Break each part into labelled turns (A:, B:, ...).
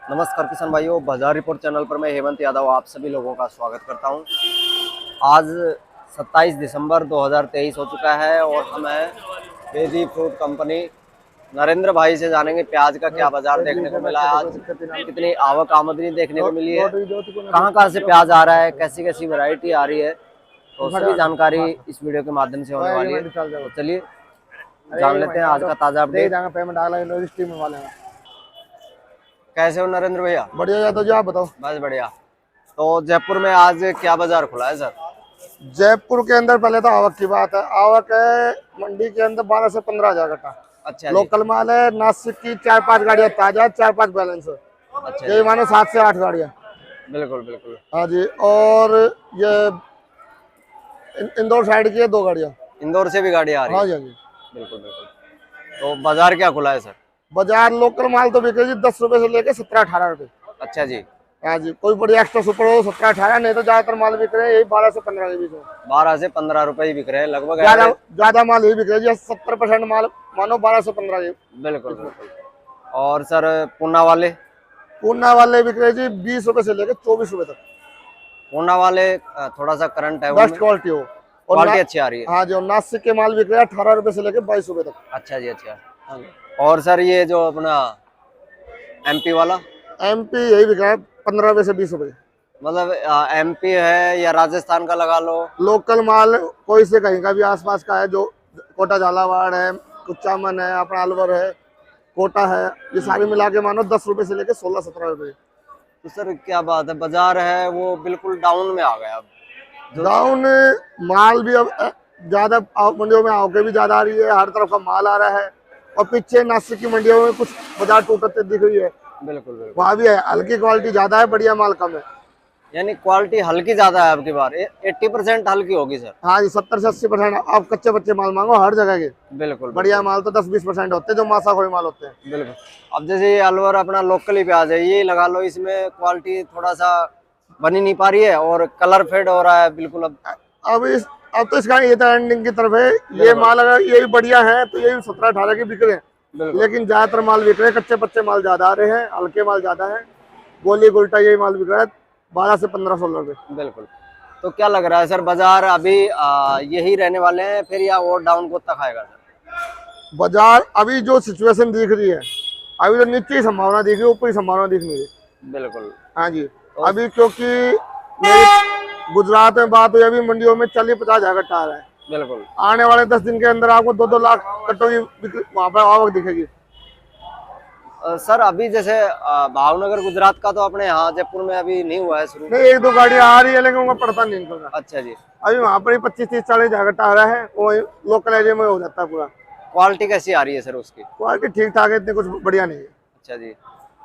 A: नमस्कार किसान भाइयों, बाजार रिपोर्ट चैनल पर मैं हेमंत यादव आप सभी लोगों का स्वागत करता हूं। आज 27 दिसंबर 2023 हो चुका है और हम हैं बेदी फ्रूट कंपनी। नरेंद्र भाई से जानेंगे प्याज का क्या बाजार देखने को मिला है, आज कितनी आवक आमदनी देखने को मिली है, कहां कहां से प्याज आ रहा है, कैसी कैसी वैरायटी आ रही है, तो सभी जानकारी इस वीडियो के माध्यम से होने वाली है। तो चलिए जान लेते हैं आज का ताजा अपडेट। कैसे हो नरेंद्र भैया?
B: बढ़िया जाता जी, आप बताओ।
A: बस बढ़िया। तो जयपुर में आज क्या बाजार खुला है सर?
B: जयपुर के अंदर पहले तो आवक की बात है। आवक है मंडी के अंदर 12 से 15 हजार कट्टा।
A: अच्छा
B: लोकल माल है। नासिक की 4-5 गाड़ियां ताजा, 4-5 बैलेंस है।
A: अच्छा
B: यही मानो 7 से 8 गाड़ियां।
A: बिल्कुल बिल्कुल।
B: हाँ जी। और ये इंदौर साइड की है 2 गाड़ियां।
A: इंदौर से भी गाड़ी आ रही है?
B: हाँ जी, हाँ जी।
A: बिल्कुल बिल्कुल। तो बाजार क्या खुला है सर?
B: बाजार लोकल माल तो बिके जी 10 रुपए से लेके 17-18 रुपए।
A: अच्छा जी।
B: हाँ जी। कोई बड़ी एक्स्ट्रा सुपर हो 17-18, नहीं तो ज्यादातर माल बिक रहे हैं यही 12 से 15 के बीच में।
A: 12 से 15 रुपए ही बिक रहे हैं लगभग।
B: ज्यादा माल यही बिक रहा है जी। 70% माल मानो 12 से 15 के।
A: बिल्कुल बिल्कुल। और सर पूना वाले?
B: पूना वाले बिक रहे जी 20 रुपए से लेकर 24 रुपए तक।
A: पूना वाले थोड़ा सा करंट है,
B: बेस्ट क्वालिटी हो और
A: क्वालिटी अच्छी आ रही है।
B: हाँ जी। और नासिक के माल बिक रहे हैं 18 रुपए से लेकर 22 रुपए तक।
A: अच्छा जी। अच्छा। और सर ये जो अपना एमपी वाला?
B: एमपी यही बिक रहा है 15 रुपए से 20 रुपए।
A: मतलब एमपी है या राजस्थान का लगा लो?
B: लोकल माल कोई से कहीं का भी आसपास का है, जो कोटा झालावाड़ है, कुचामन है, अपना अलवर है, कोटा है, ये सारी मिला के मानो 10 रुपए से लेकर 16-17 रुपए।
A: तो सर क्या बात है, बाजार है वो बिल्कुल डाउन में आ गया अब।
B: डाउन माल भी अब ज्यादा मंडियों में आवक भी ज्यादा आ रही है। हर तरफ का माल आ रहा है। और पीछे नासिक की मंडियों में कुछ बाजार टूटते दिख रही है।
A: बिल्कुल बिल्कुल।
B: वहाँ भी है, हल्की क्वालिटी ज्यादा है, बढ़िया माल कम है।
A: यानी क्वालिटी हल्की ज्यादा है आपकी बार? 80% हल्की होगी सर?
B: हाँ जी। 70 से 80% आप कच्चे बच्चे माल मांगो हर जगह के।
A: बिल्कुल।
B: बढ़िया माल तो 10-20% होते हैं, जो मासा खोई माल होते हैं।
A: बिल्कुल। अब जैसे ये अलवर अपना लोकल ही प्याज है, ये लगा लो, इसमें क्वालिटी थोड़ा सा बनी नहीं पा रही है और कलर फेड हो रहा है बिल्कुल।
B: अब तो इसका ये तो एंडिंग की तरफ है। ये माल अगर ये भी बढ़िया है तो ये 17-18 के बिक रहे हैं। लेकिन ज्यादातर माल बिक रहे हैं, कच्चे पच्चे माल ज्यादा आ रहे हैं, हल्के माल ज्यादा है। गोली गुलटा यही माल बिक रहा है 12 से 15-16 रुपए।
A: बिल्कुल। तो क्या लग रहा है सर, बाजार अभी यही रहने वाले हैं फिर, या और डाउन को तक आएगा सर?
B: बाजार अभी जो सिचुएशन दिख रही है, अभी तो नीचे ही संभावना दिख रही है, ऊपर ही संभावना दिख रही है।
A: बिल्कुल।
B: हाँ जी। अभी क्योंकि मेरी गुजरात में बात हुई, अभी मंडियों में 40-50 हजार कट्टा आ रहा है।
A: बिल्कुल।
B: आने वाले 10 दिन के अंदर आपको 2-2 लाख कट्टों की वहां पर आवक दिखेगी।
A: सर अभी जैसे भावनगर गुजरात का तो अपने यहाँ जयपुर में अभी नहीं हुआ है शुरू?
B: नहीं, 1-2 गाड़ियां आ रही है लेकिन उनका पड़ता नहीं निकल रहा।
A: अच्छा जी।
B: अभी वहां पर ही 25-30-40 हजार कट्टा आ रहा है, वो लोकल एरिया में हो जाता है पूरा।
A: क्वालिटी कैसी आ रही है सर उसकी?
B: क्वालिटी ठीक ठाक है, इतनी कुछ बढ़िया नहीं है।
A: अच्छा जी।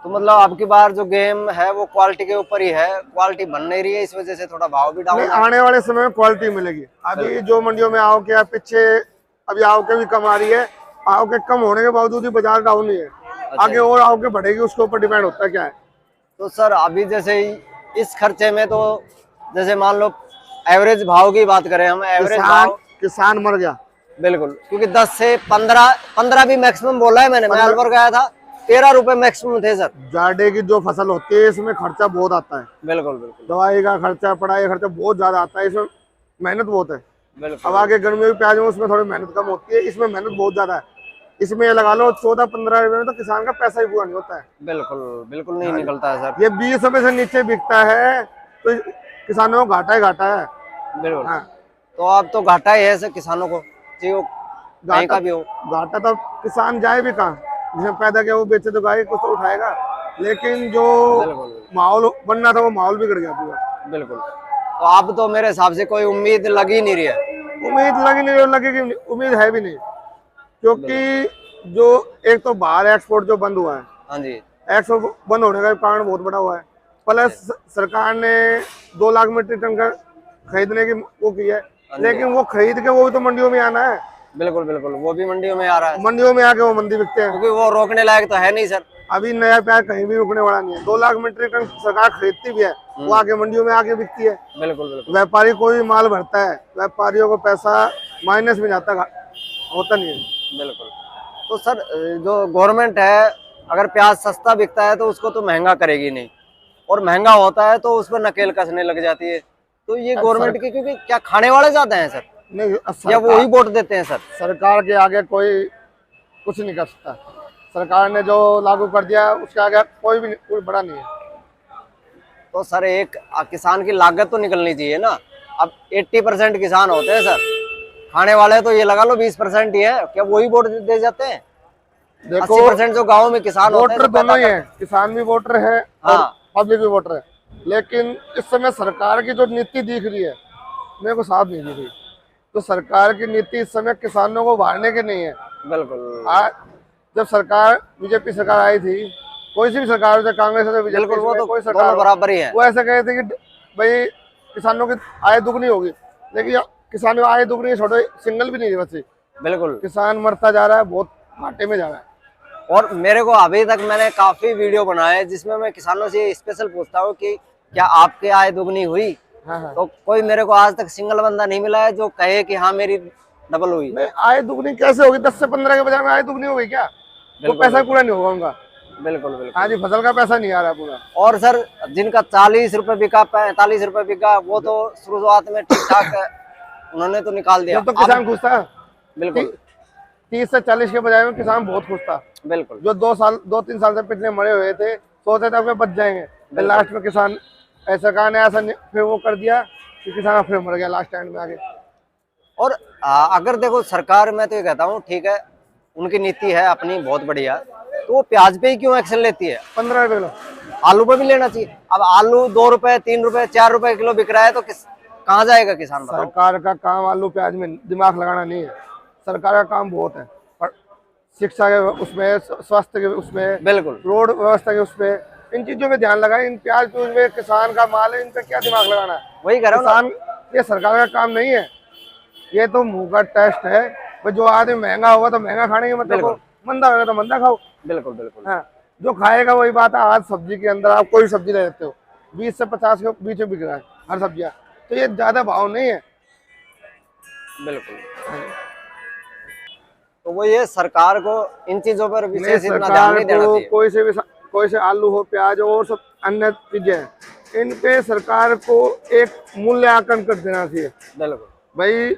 A: तो मतलब आपकी बार जो गेम है वो क्वालिटी के ऊपर ही है, क्वालिटी बन नहीं रही है, इस वजह से थोड़ा भाव भी डाउन है।
B: आने वाले समय में क्वालिटी मिलेगी। अभी जो मंडियों में आवक है पीछे, अभी आवक भी कम आ रही है। आवक कम होने के बावजूद ही बाजार डाउन नहीं है।
A: अच्छा।
B: आगे और आवक बढ़ेगी, उसके ऊपर डिपेंड होता है क्या है।
A: तो सर अभी जैसे इस खर्चे में तो जैसे मान लो एवरेज भाव की बात करें हम, एवरेज भाव
B: किसान मर गया।
A: बिल्कुल। क्योंकि 10 से 15 भी मैक्सिमम बोला है मैंने। मैं अलवर गया था, 13 रुपए मैक्सिमम थे सर।
B: जाडे की जो फसल होती है इसमें खर्चा बहुत आता है।
A: बिल्कुल बिल्कुल।
B: दवाई का खर्चा, पढ़ाई का खर्चा बहुत ज्यादा आता है, इसमें मेहनत बहुत है।
A: बिल्कुल।
B: अब आगे गर्मी में प्याज में उसमें थोड़ी मेहनत कम होती है, इसमें मेहनत बहुत ज्यादा है। इसमें ये लगा लो 14-15 रुपए में तो किसान का पैसा ही पूरा नहीं होता है।
A: बिल्कुल बिल्कुल नहीं निकलता है सर।
B: ये 20 रुपए से नीचे बिकता है तो किसानों को घाटा ही घाटा है।
A: बिल्कुल।
B: हाँ।
A: तो अब तो घाटा ही है सर किसानों को, चाहे वो कहीं का भी हो।
B: घाटा तो किसान जाए भी कहाँ, जिसने पैदा किया वो बेचे तो गाय कुछ तो उठाएगा। लेकिन जो माहौल बनना था वो माहौल बिगड़ गया पूरा।
A: बिल्कुल। तो अब तो मेरे हिसाब से कोई उम्मीद लगी नहीं रही है।
B: उम्मीद लगी नहीं, लगेगी, उम्मीद है भी नहीं। क्योंकि जो एक तो बाहर एक्सपोर्ट जो बंद हुआ है,
A: हाँ जी,
B: एक्सपोर्ट बंद होने का कारण बहुत बड़ा हुआ है। प्लस सरकार ने 2 लाख मीट्रिक टन का खरीदने की वो की है, लेकिन वो खरीद के वो भी तो मंडियों में आना है।
A: बिल्कुल बिल्कुल। वो भी मंडियों में आ रहा है,
B: मंडियों में आके वो मंडी बिकते हैं,
A: क्योंकि वो रोकने लायक तो है नहीं सर।
B: अभी नया प्याज कहीं भी रुकने वाला नहीं है। 2 लाख मीट्रिक टन सरकार खरीदती भी है, वो आके मंडियों में आके बिकती है।
A: बिल्कुल बिल्कुल।
B: व्यापारी कोई भी माल भरता है, व्यापारियों को पैसा माइनस में जाता होता नहीं है।
A: बिल्कुल। तो सर जो गवर्नमेंट है अगर प्याज सस्ता बिकता है तो उसको तो महंगा करेगी नहीं, और महंगा होता है तो उस पर नकेल कसने लग जाती है। तो ये गवर्नमेंट की, क्योंकि क्या खाने वाले ज्यादा हैं सर,
B: नहीं
A: या वो ही वोट देते हैं सर?
B: सरकार के आगे कोई कुछ नहीं कर सकता। सरकार ने जो लागू कर दिया उसके आगे कोई बड़ा नहीं है।
A: तो सर एक किसान की लागत तो निकलनी चाहिए ना। अब 80% किसान होते हैं सर, खाने वाले तो ये लगा लो 20% ही है, क्या वही वोट दे जाते हैं?
B: देखो
A: 80% जो गाँव में किसान होते हैं
B: वोटर दोनों ही है, किसान भी वोटर है और
A: हाँ।
B: पब्लिक भी वोटर है। लेकिन इस समय सरकार की जो नीति दिख रही है मेरे को साफ नहीं दिख रही। तो सरकार की नीति इस समय किसानों को उभारने की नहीं है।
A: बिल्कुल।
B: आज जब सरकार बीजेपी सरकार आई थी, कोई सी भी सरकार हो, चाहे कांग्रेस हो, बीजेपी,
A: बिल्कुल, वो तो
B: कोई
A: दोनों
B: सरकार
A: बराबर ही है।
B: वो ऐसा कहे थे कि भाई किसानों की आय दुगनी होगी, लेकिन किसानों की आय दुगनी छोड़ो, सिंगल भी नहीं बची।
A: बिल्कुल,
B: किसान मरता जा रहा है, बहुत घाटे में जा रहा है।
A: और मेरे को अभी तक मैंने काफी वीडियो बनाए जिसमें मैं किसानों से स्पेशल पूछता हूँ कि क्या आपकी आय दुगनी हुई?
B: हाँ।
A: तो कोई मेरे को आज तक सिंगल बंदा नहीं मिला है जो कहे कि हाँ मेरी डबल हुई।
B: नहीं, आय दुगनी कैसे होगी? 10 से 15 के बजाय में आय दुगनी हो गई क्या? वो पैसा पूरा नहीं होगा उनका।
A: बिल्कुल बिल्कुल।
B: हाँ जी, फसल का पैसा नहीं आ रहा पूरा।
A: और सर जिनका 40 रुपए बिका, 45 रुपए बिका, वो तो शुरुआत में ठीक ठाक उन्होंने तो निकाल दिया।
B: तो किसान खुश था।
A: बिल्कुल
B: 30 से 40 के बजाय में किसान बहुत खुश था।
A: बिल्कुल।
B: जो 2-3 साल से पिछले मरे हुए थे, सोचते थे अपने बच जाएंगे, लास्ट में किसान सरकार ने ऐसा फिर वो कर दिया कि किसान फिर मर गया लास्ट एंड में आगे।
A: और अगर देखो सरकार, मैं तो ये कहता हूँ ठीक है उनकी नीति है अपनी बहुत बढ़िया, तो वो प्याज पे ही क्यों एक्शन लेती है?
B: 15 रुपए किलो।
A: आलू पे भी लेना चाहिए। अब आलू 2 रुपए 3 रुपए 4 रुपए किलो बिक रहा है, तो कहाँ जाएगा किसान बताओ?
B: सरकार का काम आलू प्याज में दिमाग लगाना नहीं है। सरकार का काम बहुत है, पर शिक्षा के उसमें, स्वास्थ्य के उसमें,
A: बिल्कुल,
B: रोड व्यवस्था के उसमें, इन चीजों में ध्यान लगाए। इन प्याज प्यूज में किसान का माल है, इन पे क्या दिमाग लगाना है?
A: वही कह रहा हूं
B: किसान, ये सरकार का काम नहीं है। ये तो मुंह का टेस्ट है। जो आदमी महंगा होगा तो महंगा खाने की मतलब, मंदा होगा तो मंदा खाओ।
A: बिल्कुल बिल्कुल।
B: हाँ, जो खाएगा वही बात है। आज सब्जी के अंदर आप कोई सब्जी ले लेते हो 20 से 50 के बीच में बिक रहा है हर सब्जियां, तो ये ज्यादा भाव नहीं है।
A: बिल्कुल। तो वो ये सरकार को इन चीजों पर विशेष इतना ध्यान नहीं देना चाहिए।
B: कोई से आलू हो, प्याज हो और सब अन्य चीजें हैं, इन पे सरकार को एक मूल्यांकन कर देना चाहिए।
A: बिल्कुल
B: भाई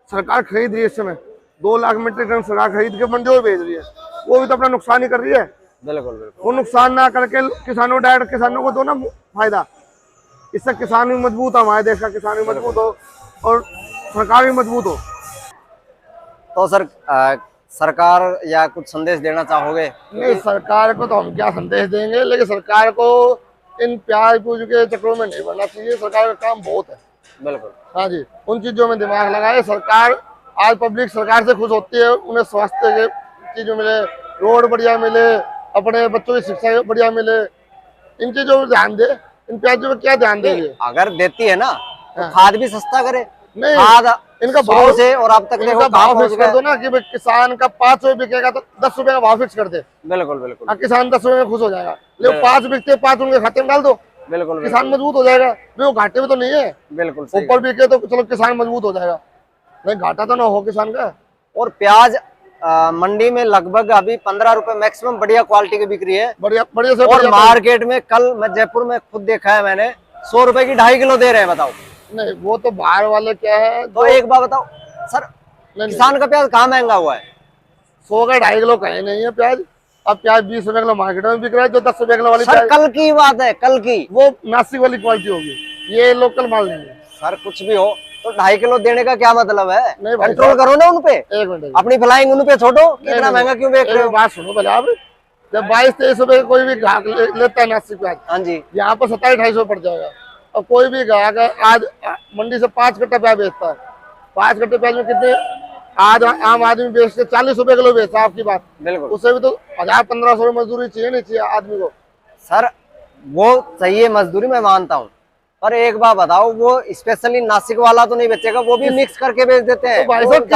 B: सरकार खरीद रही है इस समय 2 लाख मीट्रिक टन सरकार खरीद के मंडियों में भेज रही है, वो भी तो अपना नुकसान ही कर रही है।
A: बिल्कुल बिल्कुल।
B: वो नुकसान ना करके किसानों, डायरेक्ट किसानों को दो ना फायदा। इससे किसान भी मजबूत हो, हमारे देश का किसान भी मजबूत हो और सरकार भी मजबूत हो।
A: तो सर सरकार या कुछ संदेश देना चाहोगे?
B: नहीं, सरकार को तो हम क्या संदेश देंगे, लेकिन सरकार को इन प्याज पूज के चक्रों में नहीं पड़ना चाहिए। सरकार का काम बहुत है।
A: बिल्कुल।
B: हाँ जी, उन चीजों में दिमाग लगाए। सरकार, आज पब्लिक सरकार से खुश होती है, उन्हें स्वास्थ्य के चीजों मिले, रोड बढ़िया मिले, अपने बच्चों की शिक्षा बढ़िया मिले, इन चीजों पर ध्यान दे। इन प्याजों पर क्या ध्यान देंगे?
A: अगर देती है ना तो खाद भी सस्ता करे।
B: नहीं,
A: खाद
B: इनका
A: शुरू
B: भाव
A: से और अब तक देखो
B: भाव फिक्स कर दो ना कि भाई किसान का 5 रुपए बिकेगा तो 10 रुपए का भाव फिक्स कर दे।
A: बिल्कुल बिल्कुल।
B: किसान 10 रुपए में खुश हो जाएगा। लेकिन 5 बिकते 5 उनके खाते में डाल दो,
A: बिल्कुल
B: किसान मजबूत हो जाएगा। वो घाटे में तो नहीं है।
A: बिल्कुल।
B: ऊपर बिके तो चलो किसान मजबूत हो जाएगा, नहीं घाटा तो ना हो किसान का।
A: और प्याज मंडी में लगभग अभी 15 रुपए मैक्सिमम बढ़िया क्वालिटी की बिक्री है,
B: बढ़िया बढ़िया से।
A: और मार्केट में कल मैं जयपुर में खुद देखा है मैंने, 100 रुपए की 2.5 किलो दे रहे हैं। बताओ।
B: नहीं, वो तो बाहर वाले क्या है।
A: तो एक बात बताओ सर, किसान का प्याज कहाँ महंगा हुआ है?
B: 100 का 2.5 किलो कहीं नहीं है प्याज। अब प्याज 20 रुपए किलो मार्केट में बिक रहा है। जो 10 रुपए किलो वाली
A: सर कल की बात है, कल की,
B: वो नासिक वाली क्वालिटी होगी, ये लोकल माल नहीं है।
A: सर कुछ भी हो तो 2.5 किलो देने का क्या मतलब है?
B: नहीं भाई,
A: कंट्रोल करो ना उनपे,
B: एक मिनट,
A: अपनी फ्लाइंग उन पे छोड़ो कि इतना महंगा क्यों बेच रहे हो?
B: बात सुनो पहले आप। जब 22-23 रुपए कोई भी ग्राहक लेता है नासिक प्याज,
A: हाँ जी,
B: यहाँ पर 27-28 पड़ जाएगा। और कोई भी ग्राहक आज मंडी से 5 कट्टा प्याज बेचता है। 5 कट्टे प्याज में कितने आज आम आदमी बेचते 40 रुपए किलो बेचता है। आपकी बात
A: बिल्कुल।
B: उससे भी तो 1000-1500 मजदूरी चाहिए, नहीं चाहिए आदमी को?
A: सर वो चाहिए मजदूरी, मैं मानता हूँ, पर एक बात बताओ, वो स्पेशली नासिक वाला तो नहीं बेचेगा, वो भी मिक्स करके बेच देते हैं।
B: तो भाई साहब,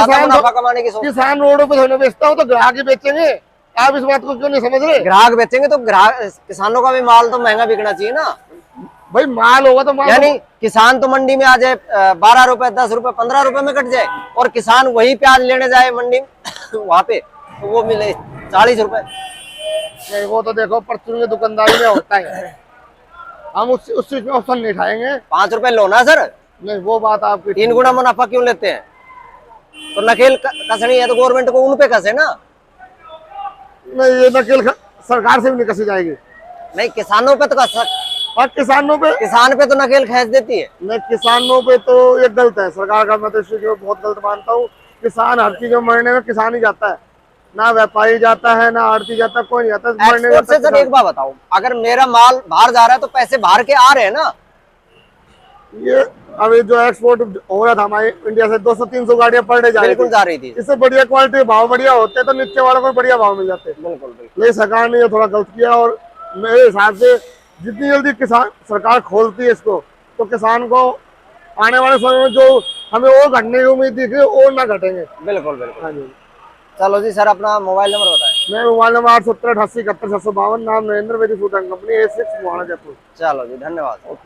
B: किसान रोडों पे थोड़ा बेचता हो तो ग्राहक ही बेचेंगे। आप इस बात को क्यों नहीं समझ रहे?
A: ग्राहक बेचेंगे तो ग्राहक, किसानों का भी माल तो महंगा बिकना चाहिए ना
B: भाई। माल होगा तो माल,
A: यानी किसान तो मंडी में आ जाए 12 रुपए 10 रुपए 15 रुपए में कट जाए, और किसान वही प्याज लेने जाए मंडी वहां पे तो वो मिले 40 रुपए।
B: नहीं वो तो देखो परचून की दुकानदारी में होता है, हम उस चीज में ऑप्शन नहीं उठाएंगे।
A: 5 रुपए लो ना सर,
B: नहीं वो बात आपकी
A: 3 गुना मुनाफा क्यों लेते हैं? तो नकेल कसनी है तो गवर्नमेंट को उन पे कसे ना।
B: नहीं, ये नकेल सरकार से भी नहीं कसी जाएगी।
A: नहीं, किसानों पे तो कस,
B: और किसानों पे,
A: किसान पे तो नकेल खींच देती है।
B: नहीं किसानों पे तो ये गलत है सरकार का, मैं तो इस चीज को बहुत गलत मानता हूँ। किसान हर चीज में मरने में किसान ही जाता है, ना व्यापारी जाता है, ना आड़ती जाता है, कोई नहीं जाता मरने में।
A: एक्सपोर्ट से सर एक बात बताओ, अगर मेरा माल बाहर जा रहा है तो पैसे बाहर के आ रहे हैं ना।
B: ये अभी जो एक्सपोर्ट हो रहा था हमारे इंडिया से 200-300 गाड़ियां पर डे जा रही
A: बिल्कुल
B: थी,
A: जा रही थी।
B: इससे बढ़िया क्वालिटी भाव बढ़िया होते तो नीचे वालों को बढ़िया भाव मिल जाते।
A: बिल्कुल बिल्कुल।
B: लेकिन सरकार ने ये थोड़ा गलत किया, और मेरे हिसाब से जितनी जल्दी किसान सरकार खोलती है इसको, तो किसान को आने वाले समय में जो हमें वो घटने की उम्मीद दिख रही है वो ना घटेंगे।
A: बिल्कुल बिल्कुल।
B: हाँ जी।
A: चलो जी सर, अपना मोबाइल नंबर बताएं।
B: मैं मोबाइल नंबर 870 88 71 752, नाम नरेंद्र, मेरी food and company A6 Mohana Jaipur.
A: चलो जी, धन्यवाद।